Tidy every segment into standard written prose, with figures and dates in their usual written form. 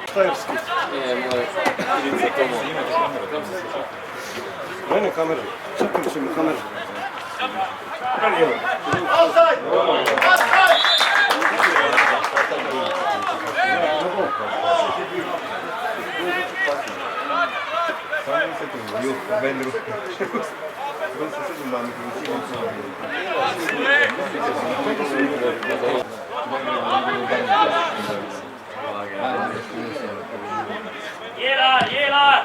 Štajerski. Nie, moje za tobą. Mene kamerę. Czekaj, musimy kamerę. Jela, jela!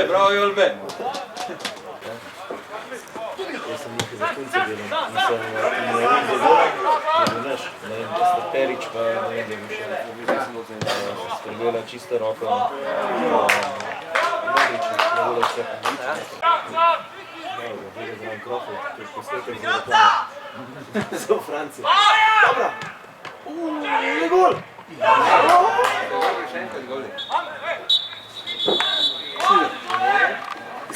Bravo Jolbe! Jestem nekaj zakonca delam, mislim, ne vem, če ste Perič, pa ne vem, da bi še skrbela čisto roko. Modrič, ne bodo vse Modrič. Dobro, vega zraven Krofel, to je posletek za Rotona. Za Franci. Dobra! Je gol! Še enkrat goli.